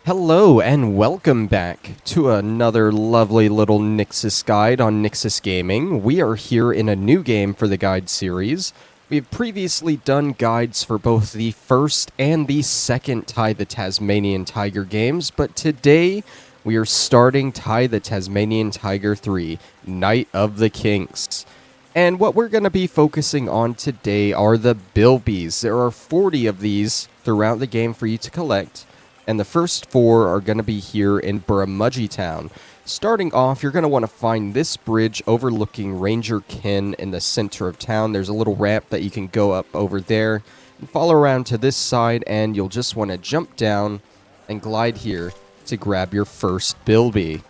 Hello and welcome back to another lovely little Nyxus guide on Nyxus Gaming. We are here in a new game for the guide series. We've previously done guides for both the first and the second Ty the Tasmanian Tiger games, but today we are starting Ty the Tasmanian Tiger 3, Night of the Quinks. And what we're going to be focusing on today are the Bilbies. There are 40 of these throughout the game for you to collect. And the first 4 are going to be here in Buramudgee Town. Starting off, you're going to want to find this bridge overlooking Ranger Ken in the center of town. There's a little ramp that you can go up over there and follow around to this side, and you'll just want to jump down and glide here to grab your first Bilby.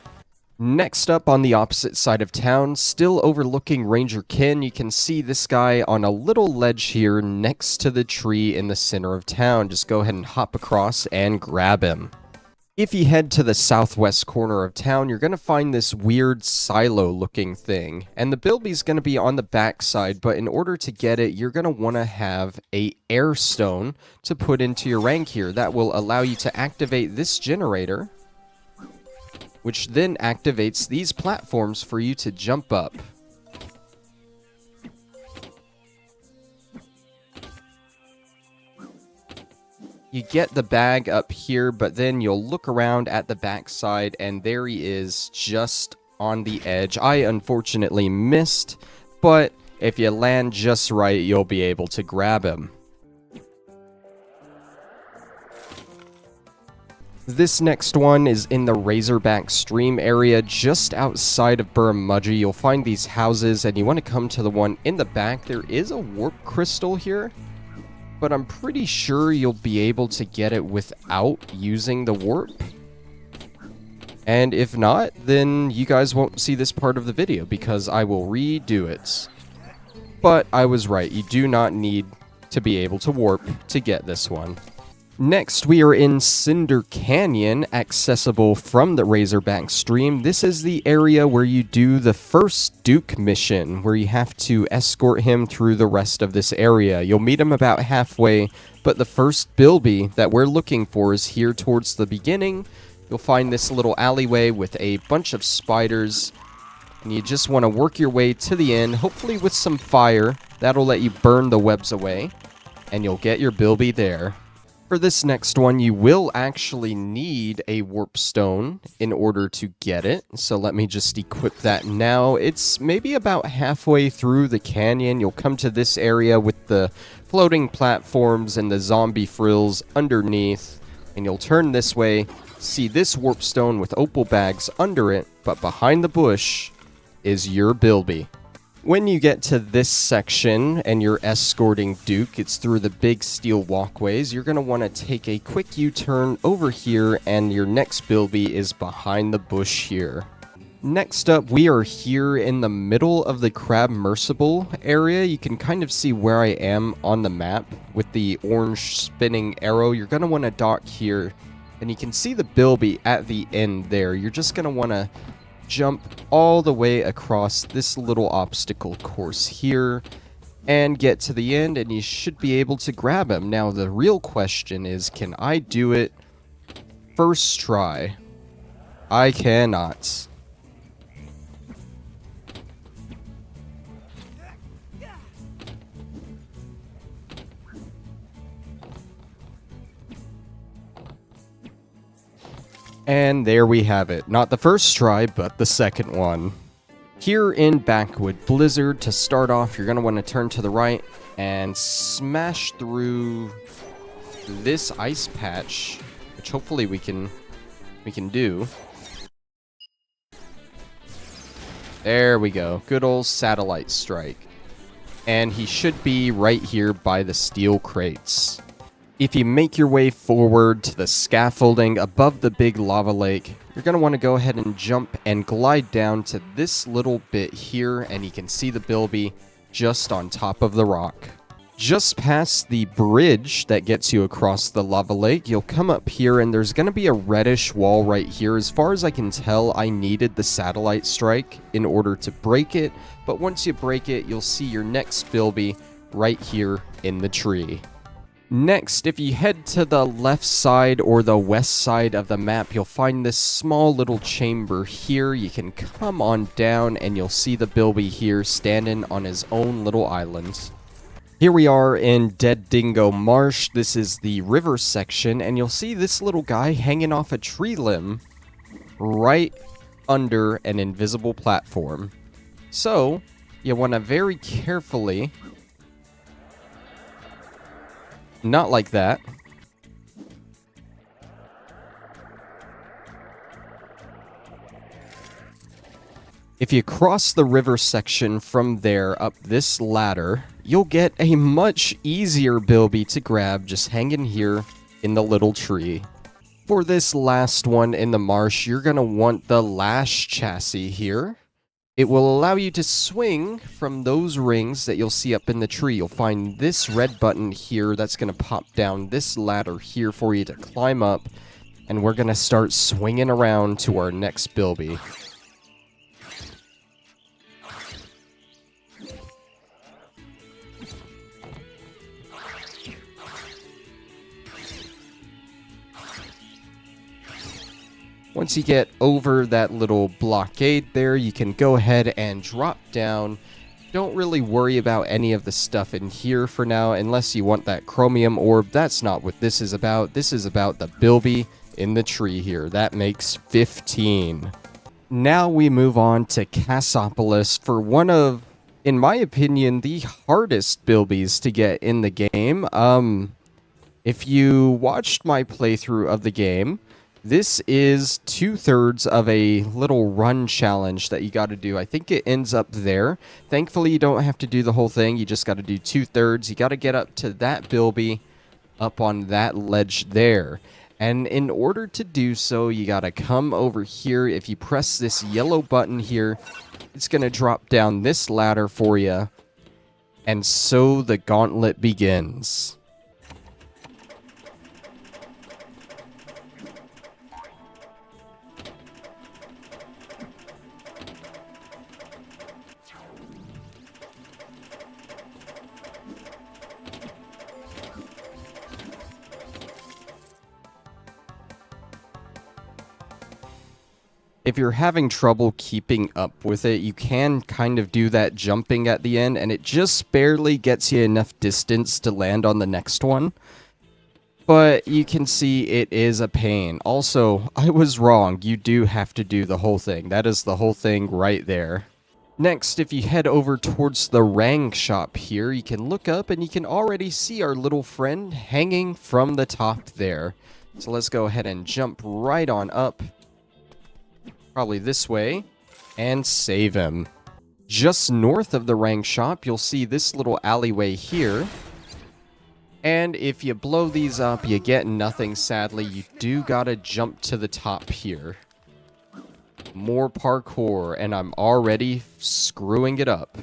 Next up on the opposite side of town, still overlooking Ranger Ken, you can see this guy on a little ledge here next to the tree in the center of town. Just go ahead and hop across and grab him. If you head to the southwest corner of town, you're going to find this weird silo looking thing. And the Bilby's going to be on the back side, but in order to get it, you're going to want to have a air stone to put into your rank here. That will allow you to activate this generator, which then activates these platforms for you to jump up. You get the bag up here, but then you'll look around at the backside, and there he is, just on the edge. I unfortunately missed, but if you land just right, you'll be able to grab him. This next one is in the Razorback stream area just outside of Buramudgee. You'll find these houses and you want to come to the one in the back. There is a warp crystal here, but I'm pretty sure you'll be able to get it without using the warp. And if not, then you guys won't see this part of the video because I will redo it. But I was right, you do not need to be able to warp to get this one. Next, we are in Cinder Canyon, accessible from the Razorback stream. This is the area where you do the first Duke mission, where you have to escort him through the rest of this area. You'll meet him about halfway, but the first Bilby that we're looking for is here towards the beginning. You'll find this little alleyway with a bunch of spiders, and you just want to work your way to the end, hopefully with some fire. That'll let you burn the webs away, and you'll get your Bilby there. For this next one, you will actually need a warp stone in order to get it. So let me just equip that now. It's maybe about halfway through the canyon. You'll come to this area with the floating platforms and the zombie frills underneath. And you'll turn this way, see this warp stone with opal bags under it. But behind the bush is your Bilby. When you get to this section and you're escorting Duke, it's through the big steel walkways. You're going to want to take a quick U-turn over here, and your next Bilby is behind the bush here. Next up, we are here in the middle of the Crab Mercible area. You can kind of see where I am on the map with the orange spinning arrow. You're going to want to dock here, and you can see the Bilby at the end there. You're just going to want to jump all the way across this little obstacle course here and get to the end, and you should be able to grab him. Now the real question is, can I do it first try? I cannot. And there we have it. Not the first try, but the second one. Here in Backwood Blizzard, to start off, you're going to want to turn to the right and smash through this ice patch, which hopefully we can do. There we go. Good old satellite strike. And he should be right here by the steel crates. If you make your way forward to the scaffolding above the big lava lake, you're going to want to go ahead and jump and glide down to this little bit here, and you can see the Bilby just on top of the rock. Just past the bridge that gets you across the lava lake, you'll come up here, and there's going to be a reddish wall right here. As far as I can tell, I needed the satellite strike in order to break it, but once you break it, you'll see your next Bilby right here in the tree. Next, if you head to the left side or the west side of the map, you'll find this small little chamber here. You can come on down and you'll see the Bilby here standing on his own little island. Here we are in Dead Dingo Marsh. This is the river section, and you'll see this little guy hanging off a tree limb right under an invisible platform. So, you want to very carefully... Not like that. If you cross the river section from there up this ladder, you'll get a much easier Bilby to grab just hanging here in the little tree. For this last one in the marsh, you're going to want the lash chassis here. It will allow you to swing from those rings that you'll see up in the tree. You'll find this red button here that's going to pop down this ladder here for you to climb up. And we're going to start swinging around to our next Bilby. Once you get over that little blockade there, you can go ahead and drop down. Don't really worry about any of the stuff in here for now, unless you want that chromium orb. That's not what this is about. This is about the Bilby in the tree here. That makes 15. Now we move on to Cassopolis for one of, in my opinion, the hardest Bilbies to get in the game. If you watched my playthrough of the game, this is 2/3 of a little run challenge that you got to do. I think it ends up there. Thankfully, you don't have to do the whole thing. You just got to do 2/3. You got to get up to that Bilby up on that ledge there. And in order to do so, you got to come over here. If you press this yellow button here, it's going to drop down this ladder for you. And so the gauntlet begins. If you're having trouble keeping up with it, you can kind of do that jumping at the end, and it just barely gets you enough distance to land on the next one. But you can see it is a pain. Also, I was wrong. You do have to do the whole thing. That is the whole thing right there. Next, if you head over towards the Rang shop here, you can look up and you can already see our little friend hanging from the top there. So let's go ahead and jump right on up. Probably this way, and save him. Just north of the Rang shop, you'll see this little alleyway here. And if you blow these up, you get nothing, sadly. You do gotta jump to the top here. More parkour, and I'm already screwing it up.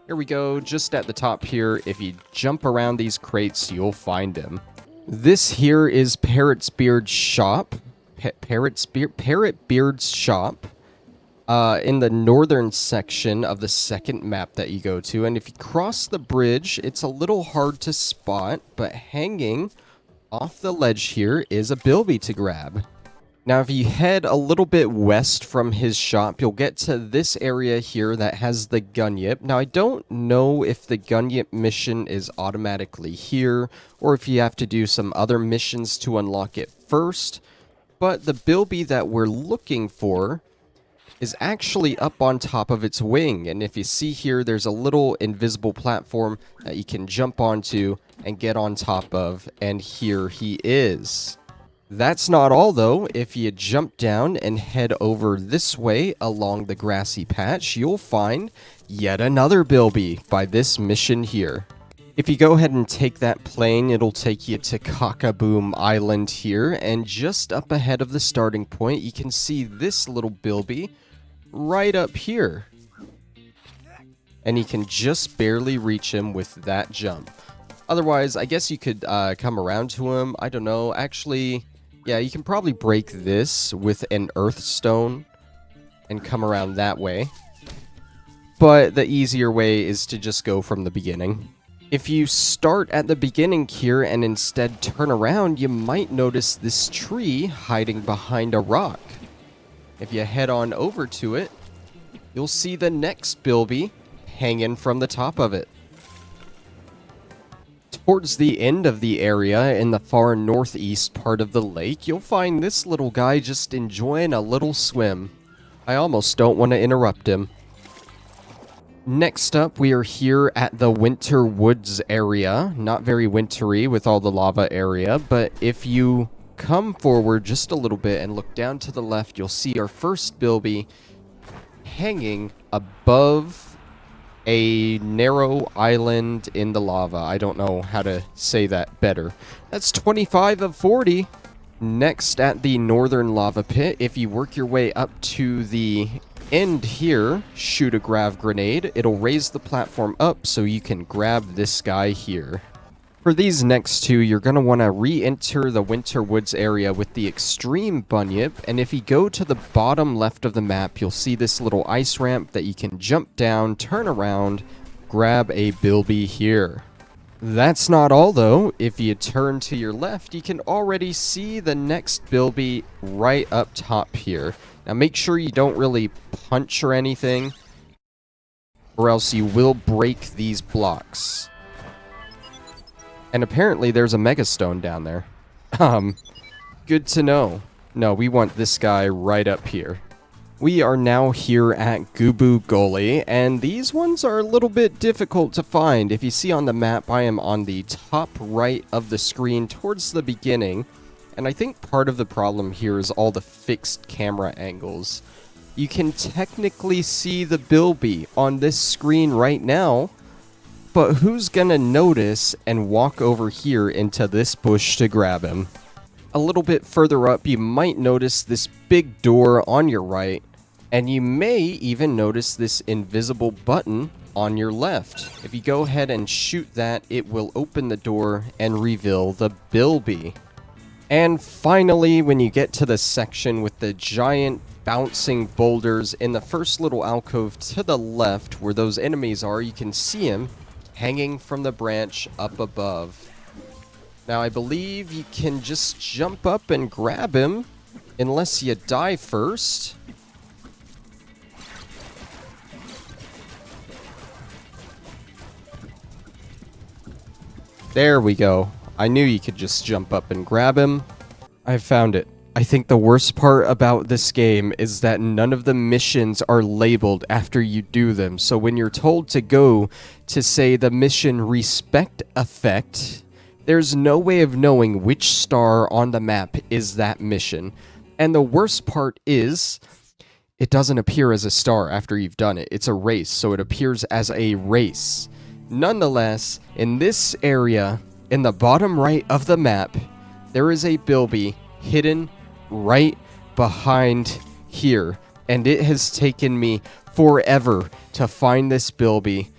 Here we go, just at the top here. If you jump around these crates, you'll find him. This here is Parrot's Beard's shop. Parrot Beard's shop. In the northern section of the second map that you go to. And if you cross the bridge, it's a little hard to spot, but hanging off the ledge here is a Bilby to grab. Now, if you head a little bit west from his shop, you'll get to this area here that has the Gunyip. Now, I don't know if the Gunyip mission is automatically here, or if you have to do some other missions to unlock it first. But the Bilby that we're looking for is actually up on top of its wing. And if you see here, there's a little invisible platform that you can jump onto and get on top of. And here he is. That's not all, though. If you jump down and head over this way along the grassy patch, you'll find yet another Bilby by this mission here. If you go ahead and take that plane, it'll take you to Kaka Island here, and just up ahead of the starting point, you can see this little Bilby right up here. And you can just barely reach him with that jump. Otherwise, I guess you could come around to him. I don't know. Actually, yeah, you can probably break this with an earth stone and come around that way. But the easier way is to just go from the beginning. If you start at the beginning here and instead turn around, you might notice this tree hiding behind a rock. If you head on over to it, you'll see the next Bilby hanging from the top of it. Towards the end of the area, in the far northeast part of the lake, you'll find this little guy just enjoying a little swim. I almost don't want to interrupt him. Next up, we are here at the Winter Woods area. Not very wintry with all the lava area, but if you come forward just a little bit and look down to the left, you'll see our first Bilby hanging above a narrow island in the lava. I don't know how to say that better. That's 25 of 40. Next, at the northern lava pit, if you work your way up to the end here, shoot a grav grenade. It'll raise the platform up so you can grab this guy here. For these next two, you're going to want to re-enter the Winter Woods area with the extreme bunyip, and if you go to the bottom left of the map, you'll see this little ice ramp that you can jump down, turn around, grab a Bilby here. That's not all though. If you turn to your left, you can already see the next Bilby right up top here. Now make sure you don't really punch or anything, or else you will break these blocks. And apparently there's a megastone down there. Good to know. No, we want this guy right up here. We are now here at Gooboo Gully, and these ones are a little bit difficult to find. If you see on the map, I am on the top right of the screen towards the beginning, and I think part of the problem here is all the fixed camera angles. You can technically see the Bilby on this screen right now, but who's gonna notice and walk over here into this bush to grab him? A little bit further up, you might notice this big door on your right, and you may even notice this invisible button on your left. If you go ahead and shoot that, it will open the door and reveal the Bilby. And finally, when you get to the section with the giant bouncing boulders in the first little alcove to the left where those enemies are, you can see him hanging from the branch up above. Now, I believe you can just jump up and grab him, unless you die first. There we go. I knew you could just jump up and grab him. I found it. I think the worst part about this game is that none of the missions are labeled after you do them. So when you're told to go to, say, the mission Respect Effect, there's no way of knowing which star on the map is that mission. And the worst part is, it doesn't appear as a star after you've done it. It's a race, so it appears as a race. Nonetheless, in this area, in the bottom right of the map, there is a Bilby hidden right behind here. And it has taken me forever to find this Bilby,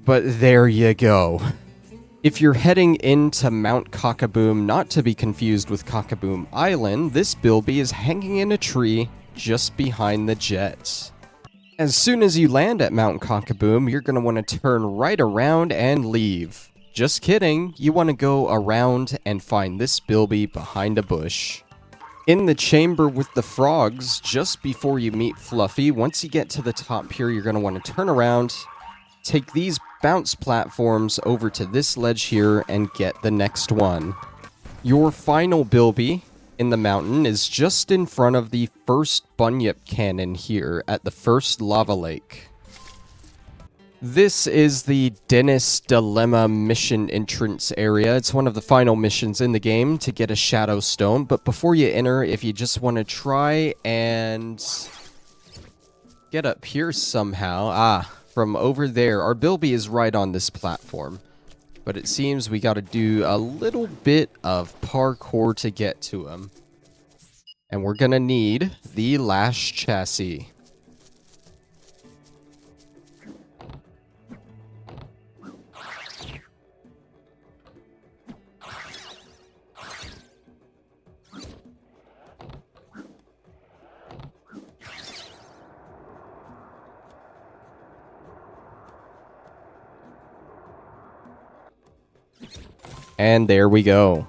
but there you go. If you're heading into Mount Kakaboom, not to be confused with Kakaboom Island, this Bilby is hanging in a tree just behind the jets. As soon as you land at Mount Kakaboom, you're going to want to turn right around and leave. Just kidding, you want to go around and find this Bilby behind a bush. In the chamber with the frogs, just before you meet Fluffy, once you get to the top here, you're going to want to turn around, take these bounce platforms over to this ledge here, and get the next one. Your final Bilby in the mountain is just in front of the first bunyip cannon here at the first lava lake. This is the Dennis Dilemma mission entrance area. It's one of the final missions in the game to get a Shadow Stone, but before you enter, if you just want to try and get up here somehow, from over there, our Bilby is right on this platform, but it seems we got to do a little bit of parkour to get to him, and we're gonna need the Lash Chassis. And there we go.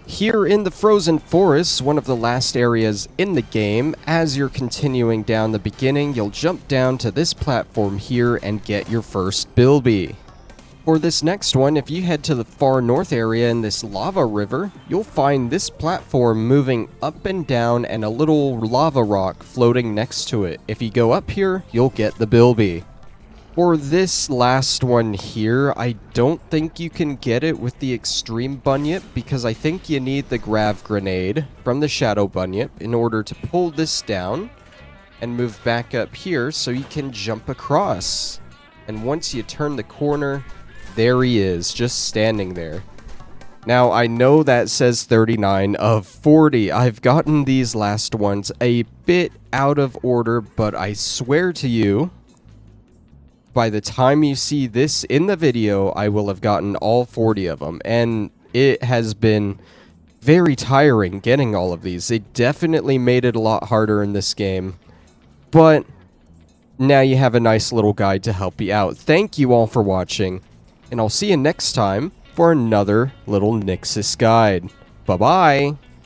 Here in the Frozen Forest, one of the last areas in the game, as you're continuing down the beginning, you'll jump down to this platform here and get your first Bilby. For this next one, if you head to the far north area in this lava river, you'll find this platform moving up and down and a little lava rock floating next to it. If you go up here, you'll get the Bilby. For this last one here, I don't think you can get it with the extreme bunyip because I think you need the grav grenade from the shadow bunyip in order to pull this down and move back up here so you can jump across. And once you turn the corner, there he is, just standing there. Now, I know that says 39 of 40. I've gotten these last ones a bit out of order, but I swear to you, by the time you see this in the video, I will have gotten all 40 of them. And it has been very tiring getting all of these. They definitely made it a lot harder in this game. But now you have a nice little guide to help you out. Thank you all for watching. And I'll see you next time for another little Nyxus guide. Bye-bye!